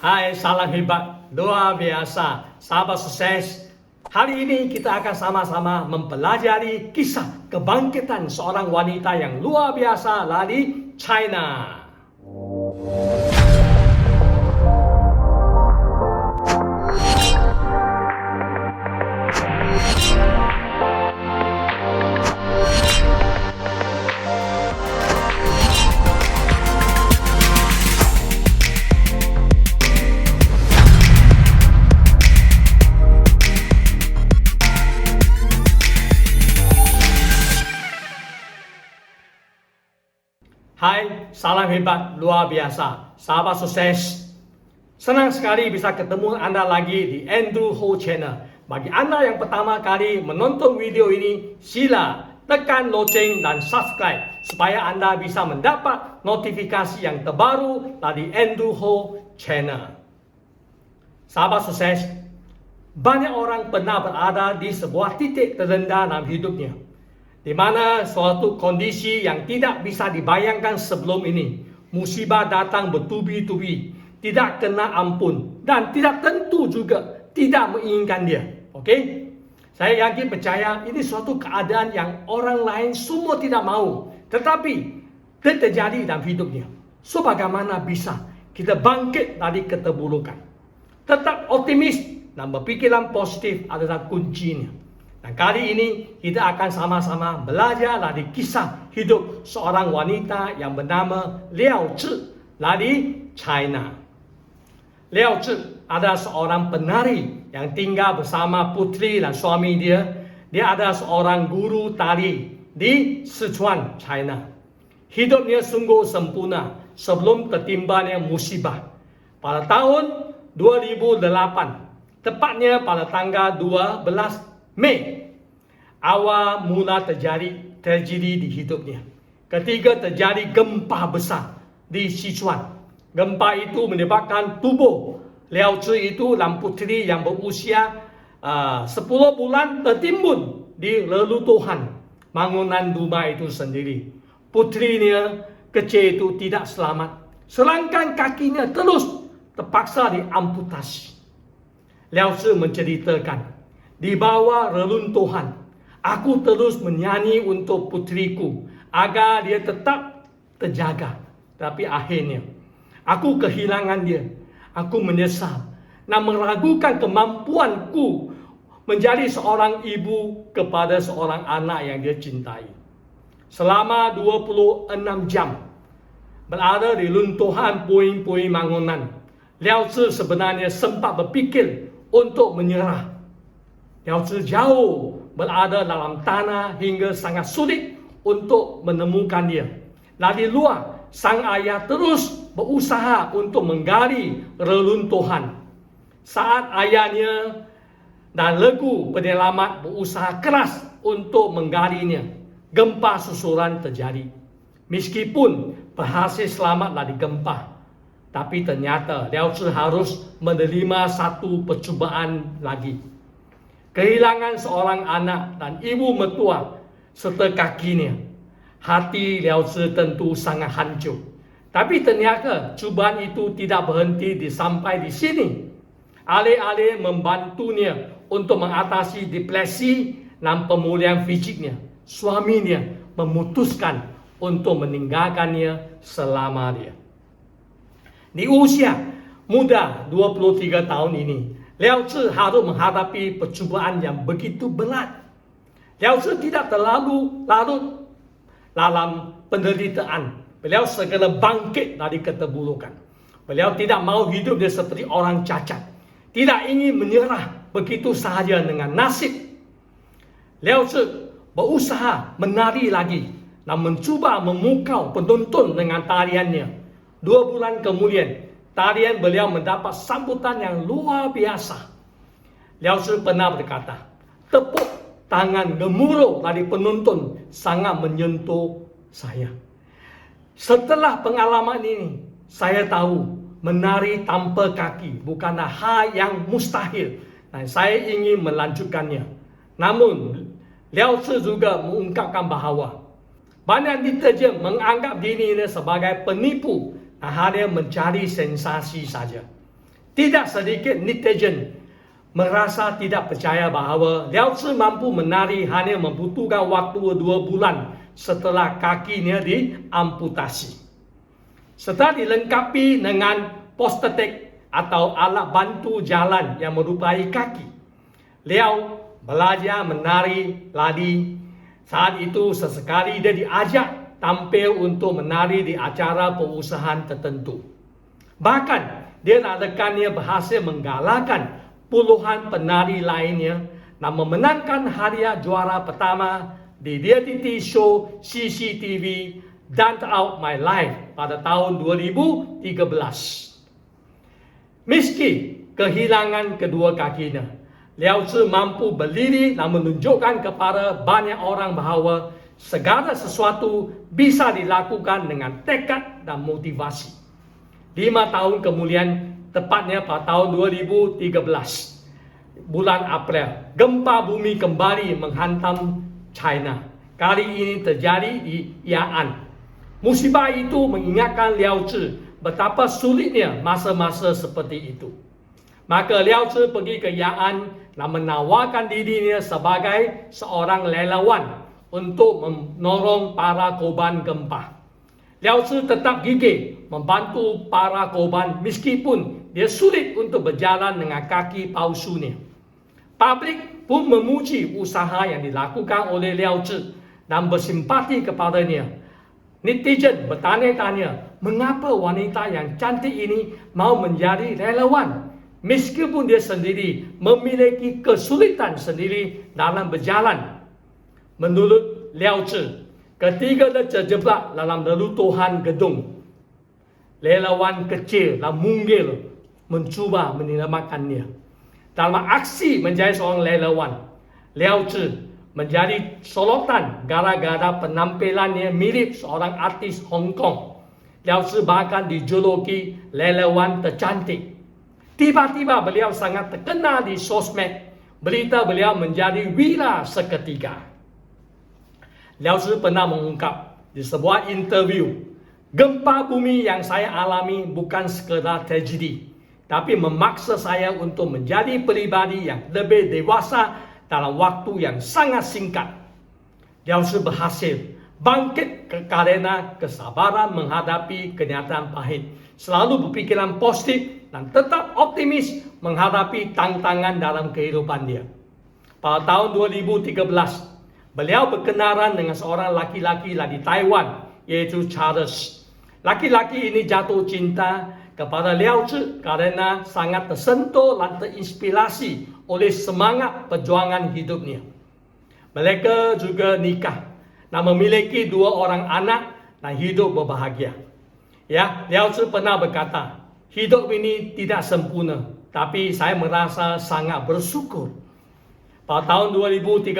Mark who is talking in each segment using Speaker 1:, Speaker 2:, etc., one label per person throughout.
Speaker 1: Hai, salam hebat, luar biasa, sahabat sukses. Hari ini kita akan sama-sama mempelajari kisah kebangkitan seorang wanita yang luar biasa dari China. Hai, salam hebat, luar biasa, sahabat sukses. Senang sekali bisa ketemu Anda lagi di Andrew Ho Channel. Bagi Anda yang pertama kali menonton video ini, sila tekan loceng dan subscribe supaya Anda bisa mendapat notifikasi yang terbaru dari Andrew Ho Channel. Sahabat sukses, banyak orang pernah berada di sebuah titik terendah dalam hidupnya, di mana suatu kondisi yang tidak bisa dibayangkan sebelum ini. Musibah datang bertubi-tubi, tidak kena ampun, dan tidak tentu juga tidak menginginkan dia. Okey? Saya yakin percaya ini suatu keadaan yang orang lain semua tidak mahu, tetapi terjadi dalam hidupnya. So bagaimana bisa kita bangkit dari keterburukan? Tetap optimis dan berpikiran positif adalah kuncinya. Dan kali ini kita akan sama-sama belajar dari kisah hidup seorang wanita yang bernama Liao Zhi dari China. Liao Zhi adalah seorang penari yang tinggal bersama putri dan suami dia. Dia adalah seorang guru tari di Sichuan, China. Hidupnya sungguh sempurna sebelum tertimbanya musibah. Pada tahun 2008, tepatnya pada tanggal 12 Mei, awal mula terjadi tragedi di hidupnya. Ketika terjadi gempa besar di Sichuan. Gempa itu menyebabkan tubuh Liao Zhi itu dan putri yang berusia 10 bulan tertimbun di reruntuhan bangunan rumah itu sendiri. Putrinya kecil itu tidak selamat. Sedangkan kakinya terus terpaksa diamputasi. Liao Zhi menceritakan, di bawah reruntuhan, aku terus menyanyi untuk putriku agar dia tetap terjaga. Tapi akhirnya, aku kehilangan dia. Aku menyesal dan meragukan kemampuanku menjadi seorang ibu kepada seorang anak yang dia cintai. Selama 26 jam berada di runtuhan puing-puing bangunan, Liao Zhi sebenarnya sempat berfikir untuk menyerah. Liao Zhi jauh berada dalam tanah hingga sangat sulit untuk menemukan dia. Dari luar, sang ayah terus berusaha untuk menggali reruntuhan. Saat ayahnya dan regu penyelamat berusaha keras untuk menggalinya, gempa susulan terjadi. Meskipun berhasil selamat dari gempa, tapi ternyata Liao Zhi harus menerima satu percubaan lagi. Kehilangan seorang anak dan ibu mertua serta kakinya. Hati Liao Zhi tentu sangat hancur. Tapi ternyata cubaan itu tidak berhenti sampai di sini. Alih-alih membantunya untuk mengatasi depresi dan pemulihan fisiknya, suaminya memutuskan untuk meninggalkannya selamanya. Di usia muda 23 tahun ini, Liao Zhi harus menghadapi percubaan yang begitu berat. Liao Zhi tidak terlalu larut dalam penderitaan. Beliau segera bangkit dari keterburukan. Beliau tidak mahu hidup dia seperti orang cacat. Tidak ingin menyerah begitu sahaja dengan nasib. Liao Zhi berusaha menari lagi dan mencuba memukau penonton dengan tariannya. 2 bulan kemudian, tarian beliau mendapat sambutan yang luar biasa. Liao Zhi pernah berkata, tepuk tangan gemuruh dari penonton sangat menyentuh saya. Setelah pengalaman ini, saya tahu menari tanpa kaki bukanlah hal yang mustahil dan saya ingin melanjutkannya. Namun, Liao Zhi juga mengungkapkan bahawa banyak netizen menganggap dirinya sebagai penipu dan hanya mencari sensasi saja. Tidak sedikit netizen merasa tidak percaya bahawa Liao Zi mampu menari hanya membutuhkan waktu 2 bulan setelah kakinya diamputasi. Setelah dilengkapi dengan prosthetik atau alat bantu jalan yang merupai kaki, Liao belajar menari ladi. Saat itu sesekali dia diajak tampil untuk menari di acara perusahaan tertentu. Bahkan dia dan rekannya berhasil menggalakkan puluhan penari lainnya dan memenangkan hadiah juara pertama di reality show CCTV Dance Out My Life pada tahun 2013. Meski kehilangan kedua kakinya, Liao Zi mampu berdiri dan menunjukkan kepada banyak orang bahawa segala sesuatu bisa dilakukan dengan tekad dan motivasi. 5 tahun kemudian, tepatnya pada tahun 2013, bulan April, gempa bumi kembali menghantam China. Kali ini terjadi di Ya'an. Musibah itu mengingatkan Liao Zi betapa sulitnya masa-masa seperti itu. Maka Liao Zi pergi ke Ya'an dan menawarkan dirinya sebagai seorang relawan untuk menolong para korban gempa. Liao Zi tetap gigih membantu para korban meskipun dia sulit untuk berjalan dengan kaki palsunya. Publik pun memuji usaha yang dilakukan oleh Liao Zi dan bersimpati kepadanya. Netizen bertanya-tanya, mengapa wanita yang cantik ini mau menjadi relawan meskipun dia sendiri memiliki kesulitan sendiri dalam berjalan. Menurut Liao Zi, ketika dia terjebak dalam reruntuhan gedung, relawan kecil dan munggil mencuba menyelamatkannya. Dalam aksi menjadi seorang relawan, Liao Zi menjadi sorotan gara-gara penampilannya mirip seorang artis Hong Kong. Liao Zi bahkan dijuluki relawan tercantik. Tiba-tiba beliau sangat terkenal di sosmed. Berita beliau menjadi viral seketika. Liao Zi pernah mengungkap di sebuah interview, gempa bumi yang saya alami bukan sekadar tragedi, tapi memaksa saya untuk menjadi pribadi yang lebih dewasa dalam waktu yang sangat singkat. Liao Zi berhasil bangkit karena kesabaran menghadapi kenyataan pahit, selalu berpikiran positif dan tetap optimis menghadapi tantangan dalam kehidupan dia. Pada tahun 2013, beliau berkenalan dengan seorang laki-laki di Taiwan, yaitu Charles. Laki-laki ini jatuh cinta kepada Liao Zi karena sangat tersentuh dan terinspirasi oleh semangat perjuangan hidupnya. Mereka juga nikah dan memiliki 2 orang anak dan hidup berbahagia. Ya, Liao Zi pernah berkata, hidup ini tidak sempurna, tapi saya merasa sangat bersyukur. Pada tahun 2013,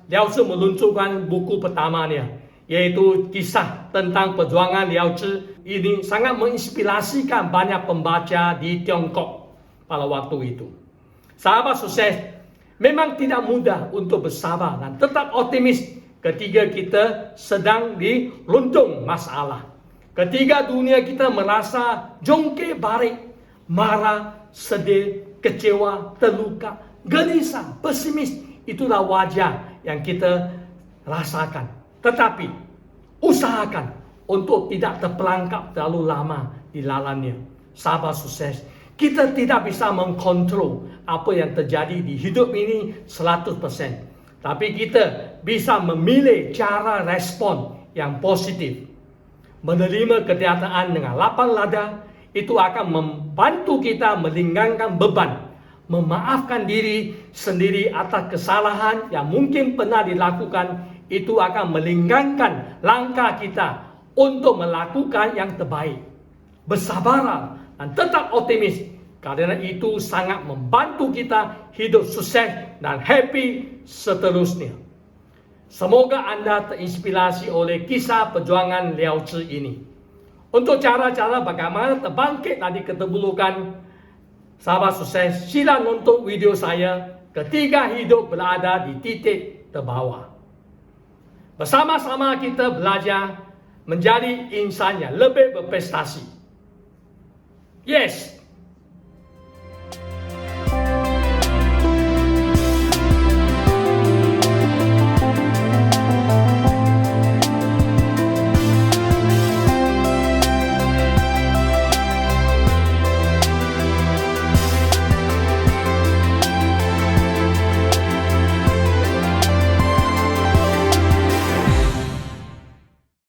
Speaker 1: Liao Zi meluncurkan buku pertamanya, yaitu kisah tentang perjuangan Liao Zi. Ini sangat menginspirasikan banyak pembaca di Tiongkok pada waktu itu. Sahabat sukses, memang tidak mudah untuk bersabar dan tetap optimis ketika kita sedang dirundung masalah. Ketika dunia kita merasa jongkek balik, marah, sedih, kecewa, terluka, gelisah, pesimis, itulah wajar yang kita rasakan. Tetapi usahakan untuk tidak terperangkap terlalu lama di dalamnya. Sahabat sukses, kita tidak bisa mengkontrol apa yang terjadi di hidup ini 100%. Tapi kita bisa memilih cara respon yang positif. Menerima kenyataan dengan lapang dada, itu akan membantu kita meringankan beban, memaafkan diri sendiri atas kesalahan yang mungkin pernah dilakukan. Itu akan meringankan langkah kita untuk melakukan yang terbaik. Bersabarlah dan tetap optimis, karena itu sangat membantu kita hidup sukses dan happy seterusnya. Semoga anda terinspirasi oleh kisah perjuangan Liao Zi ini. Untuk cara-cara bagaimana terbangkit dari keterburukan, sahabat sukses, sila nonton video saya ketika hidup berada di titik terbawah. Bersama-sama kita belajar menjadi insan yang lebih berprestasi. Yes,